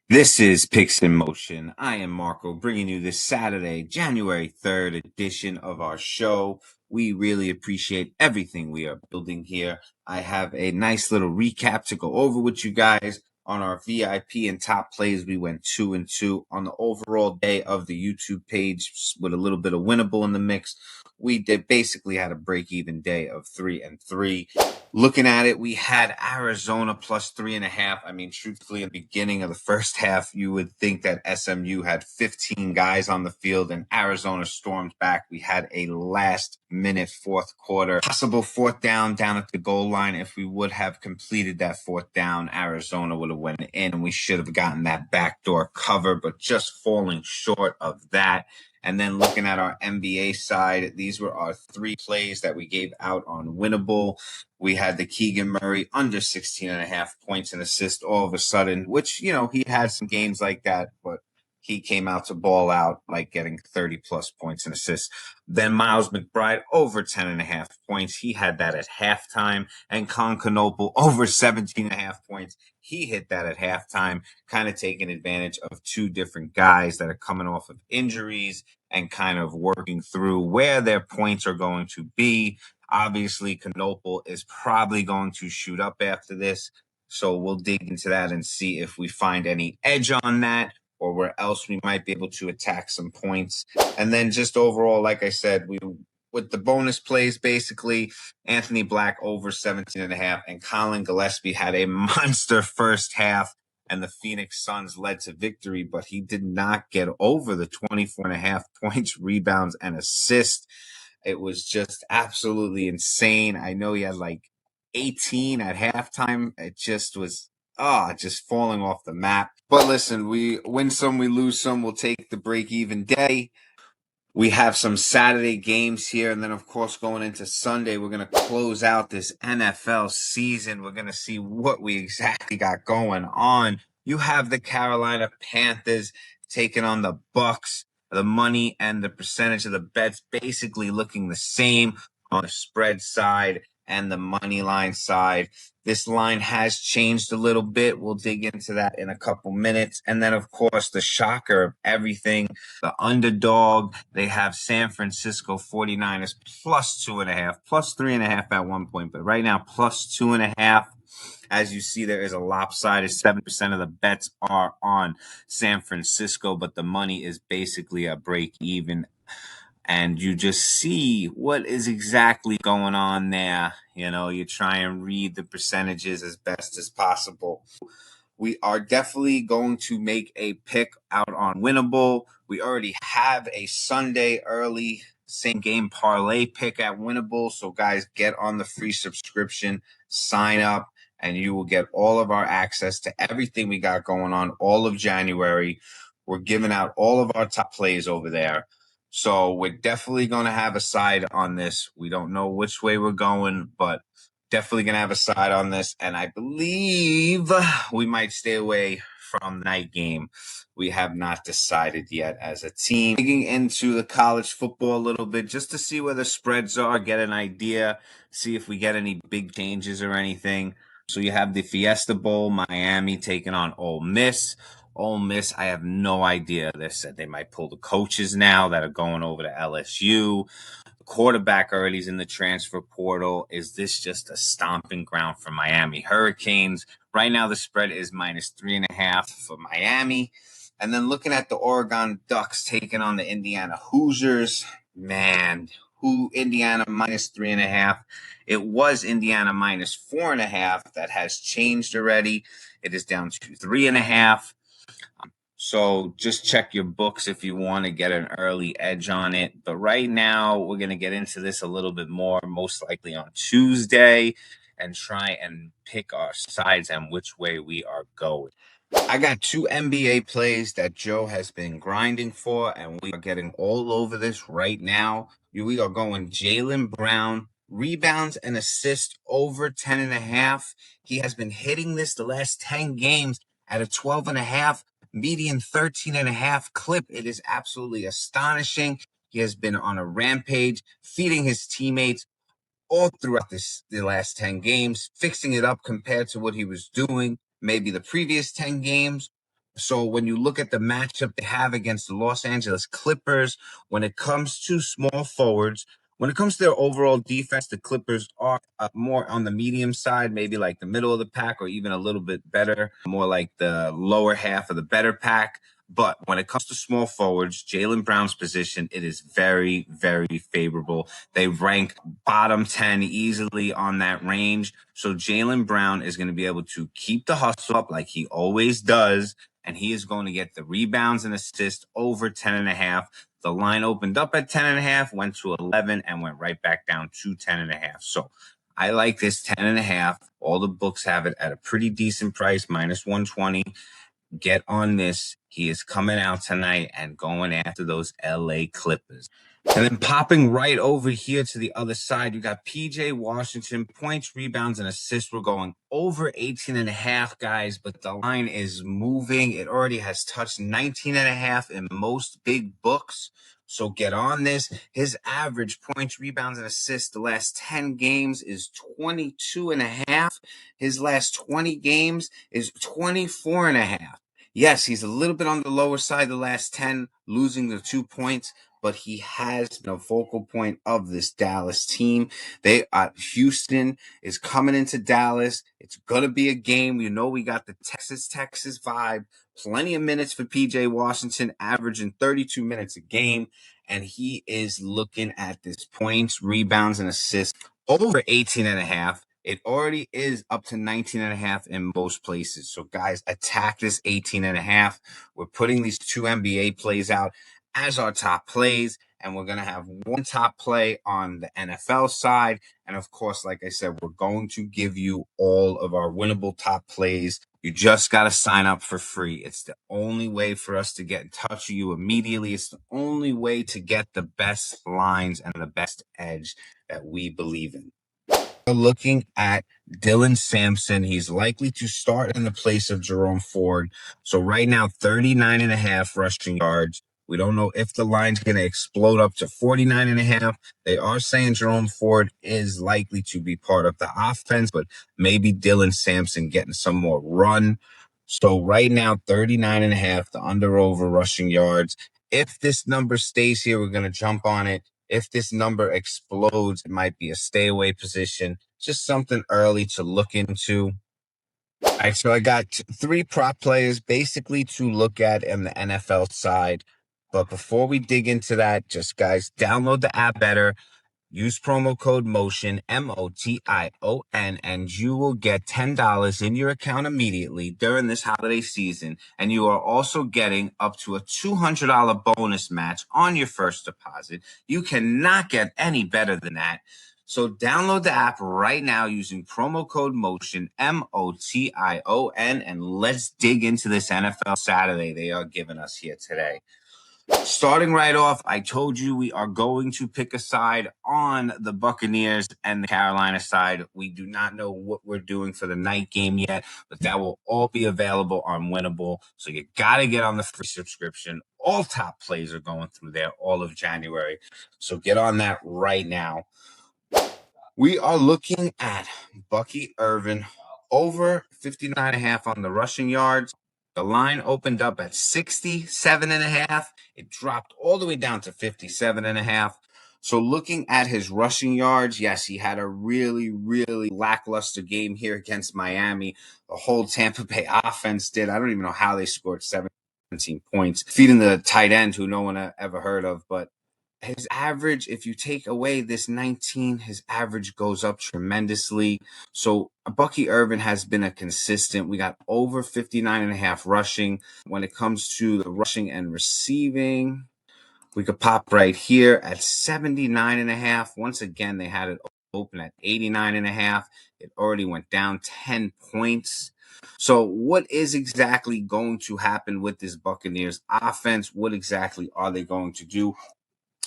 This is Picks in Motion. I am Marco, bringing you this Saturday, January 3rd edition of our show. We really appreciate everything we are building here. I have a nice little recap to go over with you guys. On our VIP and top plays, we went 2-2. On the overall day of the YouTube page, with a little bit of winnable in the mix, we basically had a break-even day of 3-3. Looking at it, we had Arizona plus 3.5. I mean, truthfully, in the beginning of the first half, you would think that SMU had 15 guys on the field and Arizona stormed back. We had a last minute fourth quarter, possible fourth down at the goal line. If we would have completed that fourth down, Arizona would have went in and we should have gotten that backdoor cover, but just falling short of that. And then looking at our NBA side, these were our three plays that we gave out on Winnable. We had the Keegan Murray under 16.5 points and assists all of a sudden, which, he had some games like that, but he came out to ball out, like getting 30 plus points and assists. Then Miles McBride over 10.5 points. He had that at halftime. And Concanopoulos over 17.5 points. He hit that at halftime, kind of taking advantage of two different guys that are coming off of injuries and kind of working through where their points are going to be. Obviously, Canopal is probably going to shoot up after this. So we'll dig into that and see if we find any edge on that or where else we might be able to attack some points. And then just overall, like I said, with the bonus plays, basically, Anthony Black over 17.5 and Colin Gillespie had a monster first half and the Phoenix Suns led to victory, but he did not get over the 24.5 points, rebounds, and assists. It was just absolutely insane. I know he had like 18 at halftime. It just was just falling off the map. But listen, we win some, we lose some. We'll take the break-even day. We have some Saturday games here, and then, of course, going into Sunday, we're going to close out this NFL season. We're going to see what we exactly got going on. You have the Carolina Panthers taking on the Bucks. The money and the percentage of the bets basically looking the same on the spread side and the money line side. This line has changed a little bit. We'll dig into that in a couple minutes. And then, of course, the shocker of everything, the underdog. They have San Francisco 49ers plus 2.5, plus 3.5 at one point, but right now plus 2.5. As you see, there is a lopsided 7% of the bets are on San Francisco, but the money is basically a break even. And you just see what is exactly going on there. You try and read the percentages as best as possible. We are definitely going to make a pick out on Winnable. We already have a Sunday early same game parlay pick at Winnable. So guys, get on the free subscription, sign up, and you will get all of our access to everything we got going on all of January. We're giving out all of our top plays over there. So we're definitely going to have a side on this. We don't know which way we're going, but definitely going to have a side on this. And I believe we might stay away from the night game. We have not decided yet as a team. Digging into the college football a little bit just to see where the spreads are, get an idea, see if we get any big changes or anything. So you have the Fiesta Bowl, Miami taking on Ole Miss. Ole Miss, I have no idea. They said they might pull the coaches now that are going over to LSU. Quarterback already is in the transfer portal. Is this just a stomping ground for Miami Hurricanes? Right now, the spread is minus 3.5 for Miami. And then looking at the Oregon Ducks taking on the Indiana Hoosiers, man, Indiana minus 3.5. It was Indiana minus 4.5. That has changed already. It is down to 3.5. So just check your books if you want to get an early edge on it. But right now, we're going to get into this a little bit more, most likely on Tuesday, and try and pick our sides and which way we are going. I got two NBA plays that Joe has been grinding for, and we are getting all over this right now. We are going Jaylen Brown, rebounds and assists over 10.5. He has been hitting this the last 10 games at a 12.5, median 13.5 clip. It is absolutely astonishing. He has been on a rampage, feeding his teammates all throughout the last 10 games, fixing it up compared to what he was doing maybe the previous 10 games. So when you look at the matchup they have against the Los Angeles Clippers, when it comes to small forwards, when it comes to their overall defense, the Clippers are more on the medium side, maybe like the middle of the pack, or even a little bit better, more like the lower half of the better pack. But when it comes to small forwards, Jaylen Brown's position, it is very, very favorable. They rank bottom 10 easily on that range. So Jaylen Brown is going to be able to keep the hustle up like he always does, and he is going to get the rebounds and assists over 10.5. The line opened up at 10.5, went to 11, and went right back down to 10.5. So I like this 10.5. All the books have it at a pretty decent price, minus 120. Get on this. He is coming out tonight and going after those LA Clippers. And then popping right over here to the other side, you got PJ Washington. Points, rebounds, and assists. We're going over 18.5, guys, but the line is moving. It already has touched 19.5 in most big books. So get on this. His average points, rebounds, and assists the last 10 games is 22.5. His last 20 games is 24.5. Yes, he's a little bit on the lower side the last 10, losing the 2 points, but he has been a focal point of this Dallas team. Houston is coming into Dallas. It's going to be a game. You know, we got the Texas vibe. Plenty of minutes for PJ Washington, averaging 32 minutes a game. And he is looking at this points, rebounds, and assists over 18.5. It already is up to 19.5 in most places. So, guys, attack this 18.5. We're putting these 2 NBA plays out as our top plays, and we're going to have one top play on the NFL side. And, of course, like I said, we're going to give you all of our winnable top plays. You just got to sign up for free. It's the only way for us to get in touch with you immediately. It's the only way to get the best lines and the best edge that we believe in. Looking at Dylan Sampson, he's likely to start in the place of Jerome Ford. So right now, 39.5 rushing yards. We don't know if the line's going to explode up to 49.5. They are saying Jerome Ford is likely to be part of the offense, but maybe Dylan Sampson getting some more run. So right now, 39.5, the under-over rushing yards. If this number stays here, we're going to jump on it. If this number explodes, it might be a stay away position. Just something early to look into. All right, so I got 3 prop players basically to look at in the NFL side. But before we dig into that, just guys, download the app Betr. Use promo code MOTION, MOTION, and you will get $10 in your account immediately during this holiday season. And you are also getting up to a $200 bonus match on your first deposit. You cannot get any better than that. So download the app right now using promo code MOTION, MOTION, and let's dig into this NFL Saturday they are giving us here today. Starting right off, I told you we are going to pick a side on the Buccaneers and the Carolina side. We do not know what we're doing for the night game yet, but that will all be available on Winnable. So you got to get on the free subscription. All top plays are going through there all of January. So get on that right now. We are looking at Bucky Irvin over 59.5 on the rushing yards. The line opened up at 67.5. It dropped all the way down to 57.5. So looking at his rushing yards, yes, he had a really, really lackluster game here against Miami. The whole Tampa Bay offense did. I don't even know how they scored 17 points, feeding the tight end who no one ever heard of. But his average, if you take away this 19, his average goes up tremendously. So Bucky Irvin has been a consistent. We got over 59.5 rushing. When it comes to the rushing and receiving, we could pop right here at 79.5. Once again, they had it open at 89.5. It already went down 10 points. So what is exactly going to happen with this Buccaneers offense? What exactly are they going to do?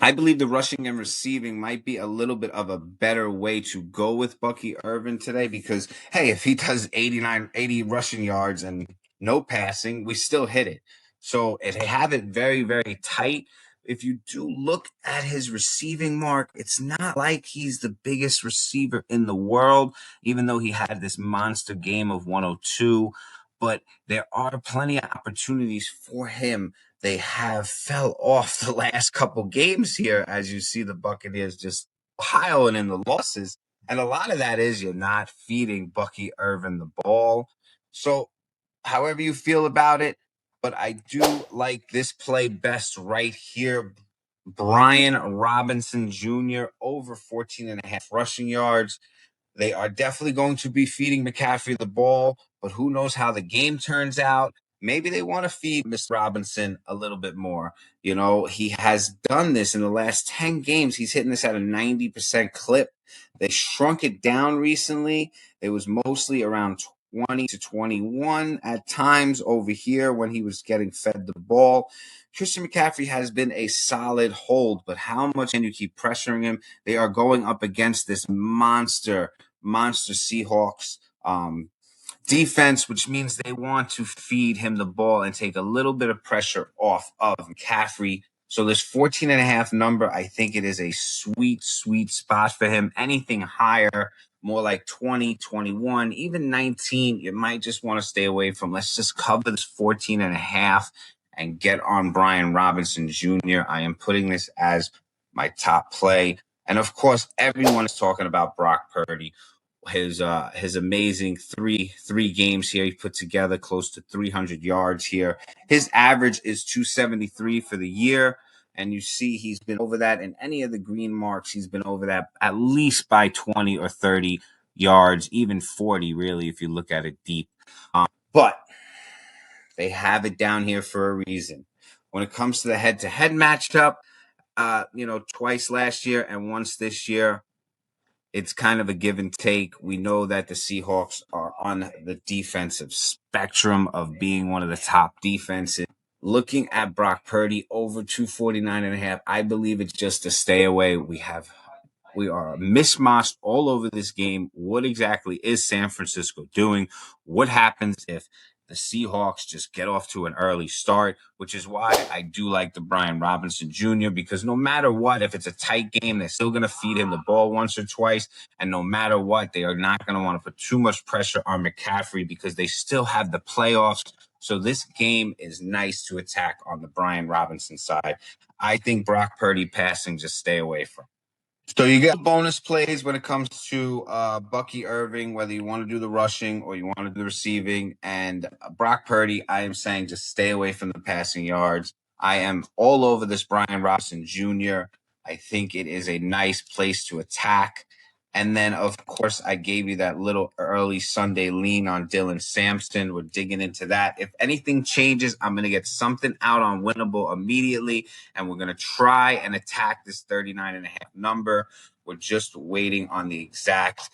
I believe the rushing and receiving might be a little bit of a better way to go with Bucky Irvin today because, hey, if he does 80 rushing yards and no passing, we still hit it. So if they have it very, very tight, if you do look at his receiving mark, it's not like he's the biggest receiver in the world, even though he had this monster game of 102. but there are plenty of opportunities for him. They have fell off the last couple games here, as you see the Buccaneers just piling in the losses. And a lot of that is you're not feeding Bucky Irvin the ball. So, however you feel about it, but I do like this play best right here. Brian Robinson Jr. over 14 and a half rushing yards. They are definitely going to be feeding McCaffrey the ball, but who knows how the game turns out. Maybe they want to feed Mr. Robinson a little bit more. You know, he has done this in the last 10 games. He's hitting this at a 90% clip. They shrunk it down recently. It was mostly around 20 to 21 at times over here when he was getting fed the ball. Christian McCaffrey has been a solid hold, but how much can you keep pressuring him? They are going up against this monster Seahawks defense, which means they want to feed him the ball and take a little bit of pressure off of McCaffrey. So this 14 and a half number, I think it is a sweet, sweet spot for him. Anything higher, more like 20, 21, even 19, you might just want to stay away from. Let's just cover this 14 and a half and get on Brian Robinson Jr. I am putting this as my top play. And of course, everyone is talking about Brock Purdy. His amazing three games here. He put together close to 300 yards here. His average is 273 for the year. And you see he's been over that in any of the green marks. He's been over that at least by 20 or 30 yards, even 40, really, if you look at it deep. But they have it down here for a reason. When it comes to the head-to-head matchup, twice last year and once this year, it's kind of a give and take. We know that the Seahawks are on the defensive spectrum of being one of the top defenses. Looking at Brock Purdy over 249 and a half, I believe it's just a stay away. We are mismatched all over this game. What exactly is San Francisco doing? What happens if the Seahawks just get off to an early start, which is why I do like the Brian Robinson Jr., because no matter what, if it's a tight game, they're still going to feed him the ball once or twice. And no matter what, they are not going to want to put too much pressure on McCaffrey because they still have the playoffs. So this game is nice to attack on the Brian Robinson side. I think Brock Purdy passing, just stay away from. So you get bonus plays when it comes to Bucky Irving, whether you want to do the rushing or you want to do the receiving. And Brock Purdy, I am saying just stay away from the passing yards. I am all over this Brian Robinson Jr. I think it is a nice place to attack. And then, of course, I gave you that little early Sunday lean on Dylan Sampson. We're digging into that. If anything changes, I'm going to get something out on Winnable immediately, and we're going to try and attack this 39 and a half number. We're just waiting on the exact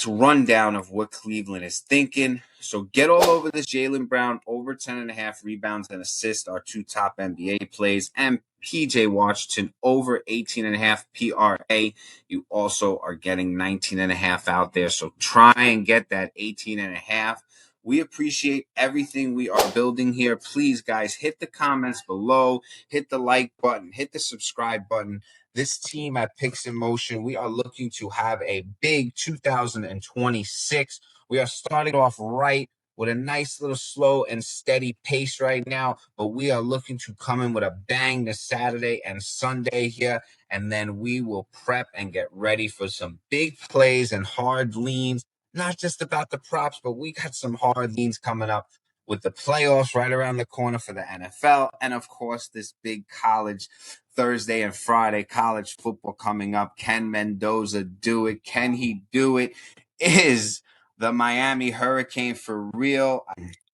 rundown of what Cleveland is thinking. So get all over this. Jaylen Brown over 10 and a half rebounds and assists, our two top NBA plays, and PJ Washington over 18 and a half PRA. You also are getting 19 and a half out there. So try and get that 18 and a half. We appreciate everything we are building here. Please, guys, hit the comments below, hit the like button, hit the subscribe button. This team at Picks in Motion, we are looking to have a big 2026. We are starting off right with a nice little slow and steady pace right now, but we are looking to come in with a bang this Saturday and Sunday here, and then we will prep and get ready for some big plays and hard leans. Not just about the props, but we got some hard leans coming up with the playoffs right around the corner for the NFL, and of course, this big college Thursday and Friday college football coming up. Can Mendoza do it? Can he do it? Is the Miami Hurricane for real?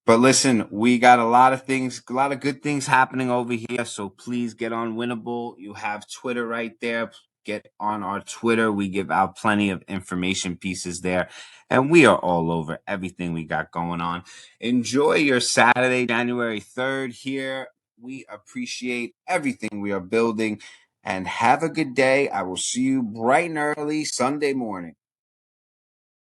But listen, we got a lot of good things happening over here. So please get on Winnable. You have Twitter right there. Get on our Twitter. We give out plenty of information pieces there. And we are all over everything we got going on. Enjoy your Saturday, January 3rd here. We appreciate everything we are building. And have a good day. I will see you bright and early Sunday morning.